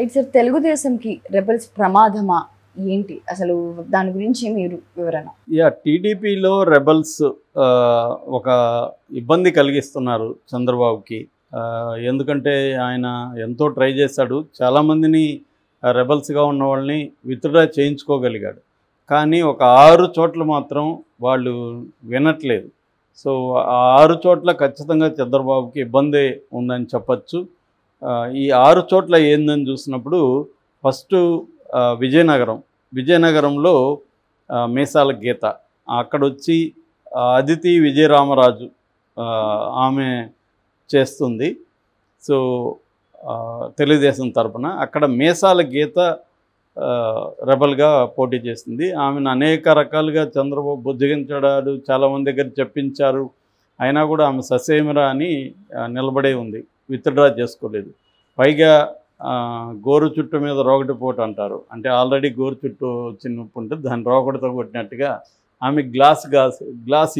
Right sir, తెలుగుదేశంకి rebels ప్రమాదమా ఏంటి అసలు, దాని గురించి మీరు వివరణ? టీడీపీలో రెబల్స్ ఒక ఇబ్బంది కలిగిస్తున్నారు చంద్రబాబుకి. ఎందుకంటే ఆయన ఎంతో ట్రై చేశాడు, చాలామందిని రెబల్స్గా ఉన్న వాళ్ళని విత్డ్రా చేయించుకోగలిగాడు. కానీ ఒక 6 చోట్ల మాత్రం వాళ్ళు వినట్లేదు. సో ఆ 6 చోట్ల ఖచ్చితంగా చంద్రబాబుకి ఇబ్బంది ఉందని చెప్పచ్చు. ఈ 6 చోట్ల ఏందని చూసినప్పుడు ఫస్ట్ విజయనగరంలో మీసాల గీత అక్కడొచ్చి అదితి విజయరామరాజు ఆమె చేస్తుంది. సో తెలుగుదేశం తరపున అక్కడ మీసాల గీత రెబల్గా పోటీ చేస్తుంది. ఆమెను అనేక రకాలుగా చంద్రబాబు బుజ్జగించాడు, చాలామంది దగ్గర చెప్పించారు. అయినా కూడా ఆమె ససేమిరా అని నిలబడే ఉంది, విత్డ్రా చేసుకోలేదు. పైగా గోరు చుట్టు మీద రోగటి పోటు అంటారు, అంటే ఆల్రెడీ గోరు చుట్టూ చిన్న నొప్పి ఉంటుంది, దాన్ని రోగటితో కొట్టినట్టుగా ఆమె గ్లాస్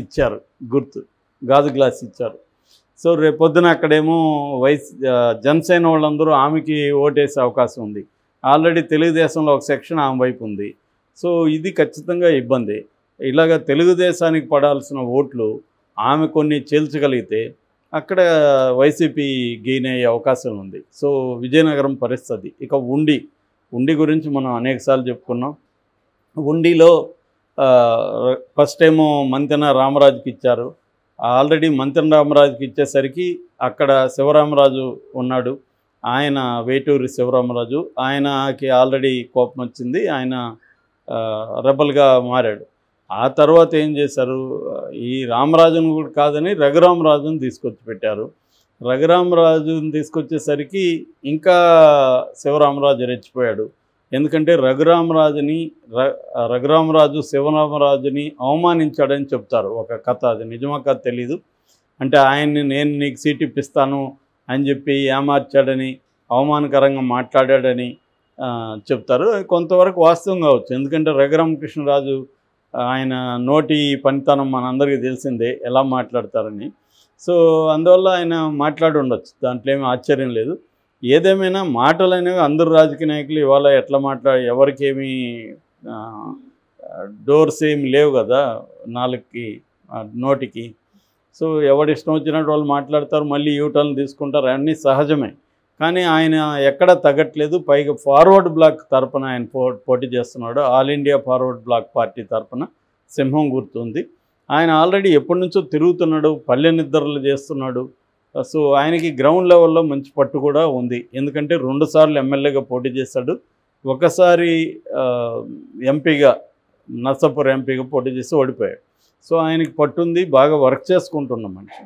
ఇచ్చారు, గాజు గ్లాస్ ఇచ్చారు. సో రేపొద్దున అక్కడేమో జనసేన వాళ్ళందరూ ఆమెకి ఓటేసే అవకాశం ఉంది. ఆల్రెడీ తెలుగుదేశంలో ఒక సెక్షన్ ఆమె వైపు ఉంది. సో ఇది ఖచ్చితంగా ఇబ్బంది. ఇలాగ తెలుగుదేశానికి పడాల్సిన ఓట్లు ఆమె కొన్ని చేల్చగలిగితే అక్కడ వైసీపీ గెయిన్ అయ్యే అవకాశం ఉంది. సో విజయనగరం పరిస్థితి. ఇక ఉండి గురించి మనం అనేకసార్లు చెప్పుకున్నాం. ఉండిలో ఫస్ట్ ఏమో మంతెన రామరాజుకి ఇచ్చారు. ఆల్రెడీ మంతెన రామరాజుకి ఇచ్చేసరికి అక్కడ శివరామరాజు ఉన్నాడు, ఆయన వేటూరి శివరామరాజు, ఆయనకి ఆల్రెడీ కోపం వచ్చింది, ఆయన రెబల్గా మారాడు. ఆ తర్వాత ఏం చేశారు, ఈ రామరాజును కూడా కాదని రఘురామరాజును తీసుకొచ్చి పెట్టారు. రఘురామరాజుని తీసుకొచ్చేసరికి ఇంకా శివరామరాజు రెచ్చిపోయాడు. ఎందుకంటే రఘురామరాజు శివరామరాజుని అవమానించాడని చెప్తారు ఒక కథ, అది నిజమా కాదు తెలీదు. అంటే ఆయన్ని నేను నీకు సీట్ ఇప్పిస్తాను అని చెప్పి ఏమార్చాడని, అవమానకరంగా మాట్లాడాడని చెప్తారు. కొంతవరకు వాస్తవం కావచ్చు, ఎందుకంటే రఘురామకృష్ణరాజు ఆయన నోటి పనితనం మనందరికీ తెలిసిందే, ఎలా మాట్లాడతారని. సో అందువల్ల ఆయన మాట్లాడి ఉండొచ్చు, దాంట్లో ఏమీ ఆశ్చర్యం లేదు. ఏదేమైనా మాటలు అనేవి అందరు రాజకీయ నాయకులు ఇవాళ ఎట్లా ఎవరికేమీ డోర్స్ ఏమి లేవు కదా నాలుగుకి నోటికి. సో ఎవరిష్టం వచ్చినట్టు వాళ్ళు మాట్లాడతారు, మళ్ళీ యూటర్న్ తీసుకుంటారు, అన్నీ సహజమే. కానీ ఆయన ఎక్కడ తగ్గట్లేదు. పైగా ఫార్వర్డ్ బ్లాక్ తరపున ఆయన పోటీ చేస్తున్నాడు. All India Forward Bloc party తరపున సింహం గుర్తుంది. ఆయన ఆల్రెడీ ఎప్పటి నుంచో తిరుగుతున్నాడు, పల్లె నిద్రలు చేస్తున్నాడు. సో ఆయనకి గ్రౌండ్ లెవెల్లో మంచి పట్టు కూడా ఉంది. ఎందుకంటే 2 సార్లు ఎమ్మెల్యేగా పోటీ చేశాడు, ఒకసారి ఎంపీగా నర్సాపూర్ ఎంపీగా పోటీ చేసి ఓడిపోయాడు. సో ఆయనకి పట్టుంది, బాగా వర్క్ చేసుకుంటున్న మనిషి.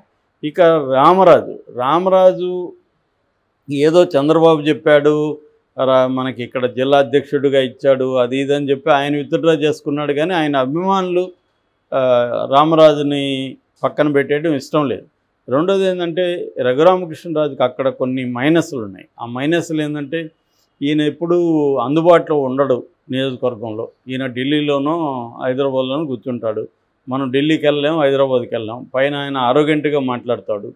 ఇక రామరాజు ఏదో చంద్రబాబు చెప్పాడు, మనకి ఇక్కడ జిల్లా అధ్యక్షుడిగా ఇచ్చాడు, అది ఇదని చెప్పి ఆయన విత్డ్రా చేసుకున్నాడు. కానీ ఆయన అభిమానులు రామరాజుని పక్కన పెట్టేయడం ఇష్టం లేదు. రెండోది ఏంటంటే రఘురామకృష్ణరాజుకి అక్కడ కొన్ని మైనస్లు ఉన్నాయి. ఆ మైనస్లు ఏంటంటే ఈయన ఎప్పుడూ అందుబాటులో ఉండడు నియోజకవర్గంలో. ఈయన ఢిల్లీలోనో హైదరాబాద్లోనో కూర్చుంటాడు. మనం ఢిల్లీకి వెళ్ళలేం, హైదరాబాద్కి వెళ్ళాం. పైన ఆయన ఆరోగ్యంగా మాట్లాడతాడు.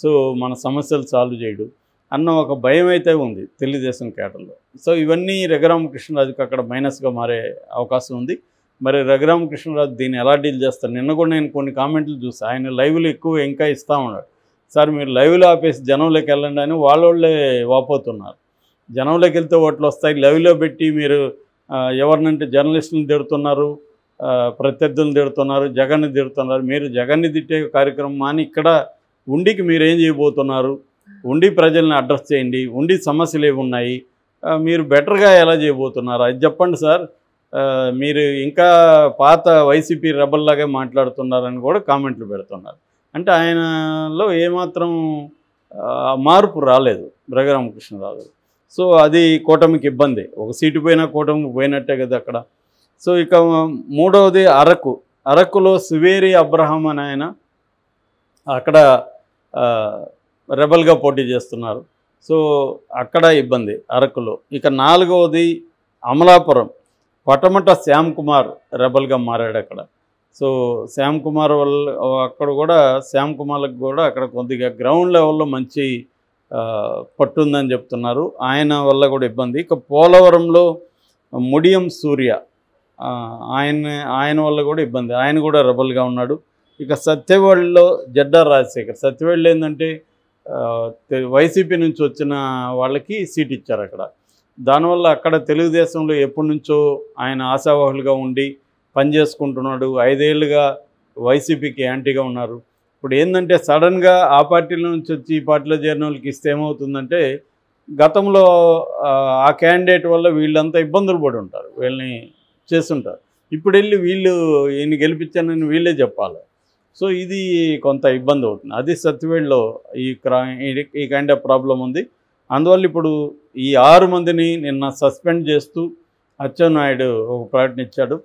సో మన సమస్యలు సాల్వ్ చేయడు అన్న ఒక భయం అయితే ఉంది తెలుగుదేశం కేటర్లో. సో ఇవన్నీ రఘురామకృష్ణరాజుకి అక్కడ మైనస్గా మారే అవకాశం ఉంది. మరి రఘురామకృష్ణరాజు దీన్ని ఎలా డీల్ చేస్తారు? నిన్న కూడా నేను కొన్ని కామెంట్లు చూసాను, ఆయన లైవ్లు ఎక్కువ ఇంకా ఇస్తూ ఉన్నాడు. సార్ మీరు లైవ్లో ఆపేసి జనంలోకి వెళ్ళండి అని వాళ్ళే వాపోతున్నారు. జనంలోకి వెళ్తే ఓట్లు వస్తాయి, లైవ్లో పెట్టి మీరు ఎవరినంటే జర్నలిస్టులను తిడుతున్నారు, ప్రత్యర్థులను తిడుతున్నారు, జగన్ని తిడుతున్నారు. మీరు జగన్ని తిట్టే కార్యక్రమం అని ఇక్కడ ఉండికి మీరు ఏం చేయబోతున్నారు? ఉండి ప్రజల్ని అడ్రస్ చేయండి, ఉండి సమస్యలు ఏమి ఉన్నాయి, మీరు బెటర్గా ఎలా చేయబోతున్నారు అది చెప్పండి సార్. మీరు ఇంకా పాత వైసీపీ రెబల్లాగే మాట్లాడుతున్నారని కూడా కామెంట్లు పెడుతున్నారు. అంటే ఆయనలో ఏమాత్రం మార్పు రాలేదు రఘురామకృష్ణరాజు. సో అది కూటమికి ఇబ్బంది. ఒక సీటు పోయినా కూటమికి పోయినట్టే కదా అక్కడ. సో ఇక మూడవది అరకులో సువేరి అబ్రహాం అని ఆయన అక్కడ రెబల్గా పోటీ చేస్తున్నారు. సో అక్కడ ఇబ్బంది అరకులో. ఇక నాలుగవది అమలాపురం, పటమట శ్యామ్ కుమార్ రెబల్గా మారాడు అక్కడ. సో శ్యామ్ కుమార్ వల్ల అక్కడ కూడా శ్యామ్ కుమార్కి కూడా అక్కడ కొద్దిగా గ్రౌండ్ లెవెల్లో మంచి పట్టుందని చెప్తున్నారు. ఆయన వల్ల కూడా ఇబ్బంది. ఇక పోలవరంలో ముడియం సూర్య ఆయన వల్ల కూడా ఇబ్బంది. ఆయన కూడా రెబల్గా ఉన్నాడు. ఇక సత్యవేడులో జడ్డా రాజశేఖర్. సత్యవేడులో ఏంటంటే వైసీపీ నుంచి వచ్చిన వాళ్ళకి సీట్ ఇచ్చారు అక్కడ. దానివల్ల అక్కడ తెలుగుదేశంలో ఎప్పటి నుంచో ఆయన ఆశావాహులుగా ఉండి పనిచేసుకుంటున్నాడు. 5 ఏళ్ళుగా వైసీపీకి యాంటీగా ఉన్నారు. ఇప్పుడు ఏంటంటే సడన్గా ఆ పార్టీలో నుంచి వచ్చి ఈ పార్టీలో చేరిన వాళ్ళకి ఇస్తే ఏమవుతుందంటే గతంలో ఆ క్యాండిడేట్ వల్ల వీళ్ళంతా ఇబ్బందులు పడి ఉంటారు, వీళ్ళని చేస్తుంటారు. ఇప్పుడు వెళ్ళి వీళ్ళు ఈయన గెలిపించానని వీళ్ళే చెప్పాలి. సో ఇది కొంత ఇబ్బంది అవుతుంది. అది సత్యవేడులో ఈ కైండ్ ఆఫ్ ప్రాబ్లం ఉంది. అందువల్ల ఇప్పుడు ఈ 6 మందిని నిన్న సస్పెండ్ చేస్తూ అచ్చెన్నాయుడు ఒక ప్రకటన ఇచ్చాడు.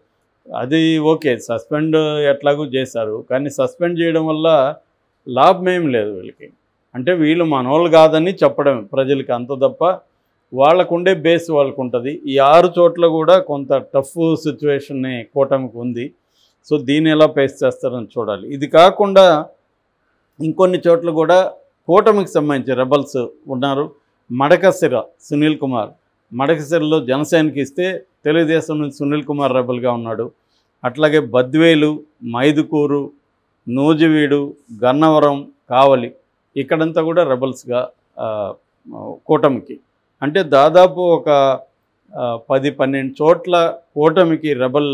అది ఓకే, సస్పెండ్ ఎట్లాగూ చేశారు, కానీ సస్పెండ్ చేయడం వల్ల లాభం ఏం లేదు వీళ్ళకి. అంటే వీళ్ళు మనోళ్ళు కాదని చెప్పడం ప్రజలకి అంత తప్ప వాళ్ళకు ఉండే బేస్ వాళ్ళకు ఉంటుంది. ఈ 6 చోట్ల కూడా కొంత టఫ్ సిచ్యువేషన్ కూటమికి ఉంది. సో దీన్ని ఎలా ఫేస్ చేస్తారని చూడాలి. ఇది కాకుండా ఇంకొన్ని చోట్ల కూడా కూటమికి సంబంధించి రెబల్స్ ఉన్నారు. మడకశిర సునీల్ కుమార్, మడకశిరలో జనసేనకి ఇస్తే తెలుగుదేశం నుంచి సునీల్ కుమార్ రెబల్గా ఉన్నాడు. అట్లాగే బద్వేలు, మైదుకూరు, నూజివీడు, గన్నవరం, కావలి ఇక్కడంతా కూడా రెబల్స్గా కూటమికి. అంటే దాదాపు ఒక 10-12 చోట్ల కూటమికి రెబల్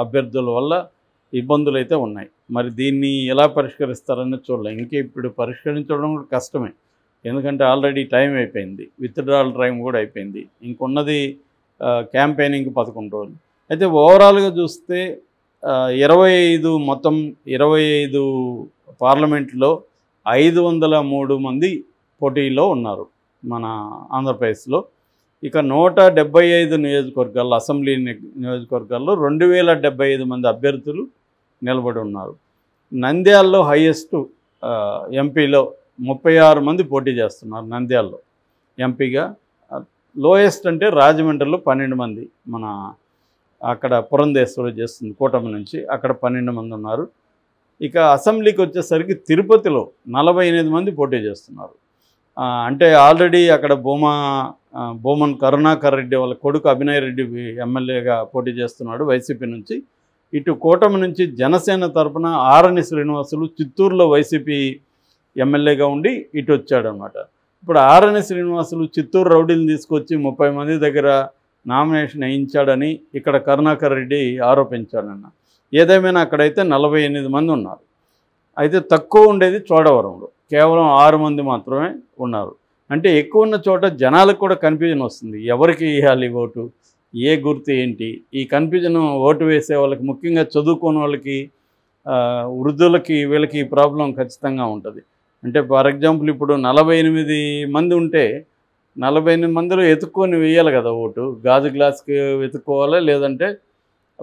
అభ్యర్థుల వల్ల ఇబ్బందులు అయితే ఉన్నాయి. మరి దీన్ని ఎలా పరిష్కరిస్తారని చూడలేం. ఇంకే ఇప్పుడు పరిష్కరించడం కూడా కష్టమే, ఎందుకంటే ఆల్రెడీ టైం అయిపోయింది, విత్డ్రాల్ టైం కూడా అయిపోయింది. ఇంకొన్నది క్యాంపెయినింగ్ 11 రోజులు. అయితే ఓవరాల్గా చూస్తే 25 పార్లమెంట్లో 503 మంది పోటీలో ఉన్నారు మన ఆంధ్రప్రదేశ్లో. ఇక 175 నియోజకవర్గాల్లో, అసెంబ్లీ నియోజకవర్గాల్లో 2075 మంది అభ్యర్థులు నిలబడి ఉన్నారు. నంద్యాలలో హైయెస్ట్ ఎంపీలో 36 మంది పోటీ చేస్తున్నారు నంద్యాలలో ఎంపీగా. లోయెస్ట్ అంటే రాజమండ్రిలో 12 మంది, మన అక్కడ పురంధేశ్వరి చేస్తుంది కూటమి నుంచి, అక్కడ 12 మంది ఉన్నారు. ఇక అసెంబ్లీకి వచ్చేసరికి తిరుపతిలో 48 మంది పోటీ చేస్తున్నారు. అంటే ఆల్రెడీ అక్కడ బోమన్ కరుణాకర్ రెడ్డి వాళ్ళ కొడుకు అభినయ్ రెడ్డి ఎమ్మెల్యేగా పోటీ చేస్తున్నాడు వైసీపీ నుంచి. ఇటు కూటమి నుంచి జనసేన తరఫున ఆరణి శ్రీనివాసులు చిత్తూరులో వైసీపీ ఎమ్మెల్యేగా ఉండి ఇటు వచ్చాడనమాట. ఇప్పుడు ఆరణి శ్రీనివాసులు చిత్తూరు రౌడీని తీసుకొచ్చి 30 మంది దగ్గర నామినేషన్ వేయించాడని ఇక్కడ కరుణాకర్ రెడ్డి ఆరోపించాడన్న. ఏదేమైనా అక్కడైతే 48 మంది ఉన్నారు. అయితే తక్కువ ఉండేది చోడవరంలో, కేవలం 6 మంది మాత్రమే ఉన్నారు. అంటే ఎక్కువ ఉన్న చోట జనాలకు కూడా కన్ఫ్యూజన్ వస్తుంది, ఎవరికి వేయాలి ఓటు, ఏ గుర్తు ఏంటి. ఈ కన్ఫ్యూజన్ ఓటు వేసే వాళ్ళకి, ముఖ్యంగా చదువుకున్న వాళ్ళకి, వృద్ధులకి, వీళ్ళకి ఈ ప్రాబ్లం ఖచ్చితంగా ఉంటుంది. అంటే ఫర్ ఎగ్జాంపుల్ ఇప్పుడు 48 మంది ఉంటే 48 మందిలో ఎత్తుక్కొని వేయాలి కదా ఓటు. గాజు గ్లాస్కి వెతుక్కోవాలి, లేదంటే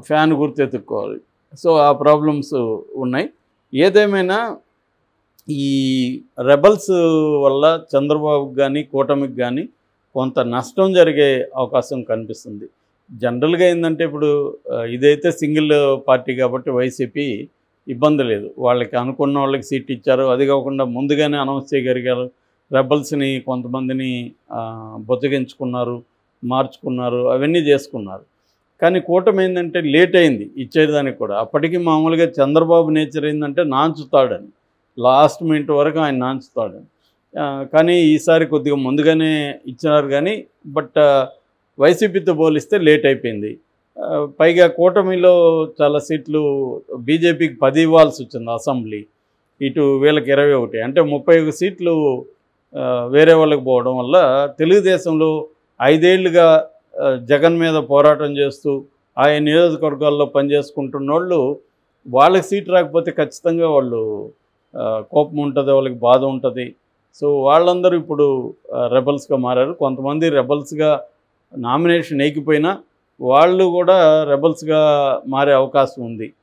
ఫ్యాన్ గుర్తు ఎత్తుక్కోవాలి. సో ఆ ప్రాబ్లమ్స్ ఉన్నాయి. ఏదేమైనా ఈ రెబల్స్ వల్ల చంద్రబాబుకి కానీ కూటమికి కానీ కొంత నష్టం జరిగే అవకాశం కనిపిస్తుంది. జనరల్గా ఏంటంటే ఇప్పుడు ఇదైతే సింగిల్ పార్టీ కాబట్టి వైసీపీ ఇబ్బంది లేదు, వాళ్ళకి అనుకున్న వాళ్ళకి సీట్ ఇచ్చారు. అది కాకుండా ముందుగానే అనౌన్స్ చేయగలిగారు. రెబల్స్ని కొంతమందిని బొత్తిగించుకున్నారు, మార్చుకున్నారు, అవన్నీ చేసుకున్నారు. కానీ కూటమి ఏంటంటే లేట్ అయింది ఇచ్చేదానికి కూడా. అప్పటికి మామూలుగా చంద్రబాబు నేచర్ ఏంటంటే నాంచుతాడని, లాస్ట్ మినిట్ వరకు ఆయన నాంచుతాడని. కానీ ఈసారి కొద్దిగా ముందుగానే ఇచ్చినారు కానీ, బట్ వైసీపీతో పోలిస్తే లేట్ అయిపోయింది. పైగా కూటమిలో చాలా సీట్లు బీజేపీకి 10 ఇవ్వాల్సి వచ్చింది అసెంబ్లీ, ఇటు వీళ్ళకి 21. అంటే 31 సీట్లు వేరే వాళ్ళకి పోవడం వల్ల తెలుగుదేశంలో 5 ఏళ్లుగా జగన్ మీద పోరాటం చేస్తూ ఆయా నియోజకవర్గాల్లో పనిచేసుకుంటున్న వాళ్ళు, వాళ్ళకి సీట్ రాకపోతే ఖచ్చితంగా వాళ్ళు కోపం ఉంటుంది, వాళ్ళకి బాధ ఉంటుంది. సో వాళ్ళందరూ ఇప్పుడు రెబల్స్గా మారారు. కొంతమంది రెబల్స్గా నామినేషన్ వేయకపోయినా వాళ్ళు కూడా రెబల్స్గా మారే అవకాశం ఉంది.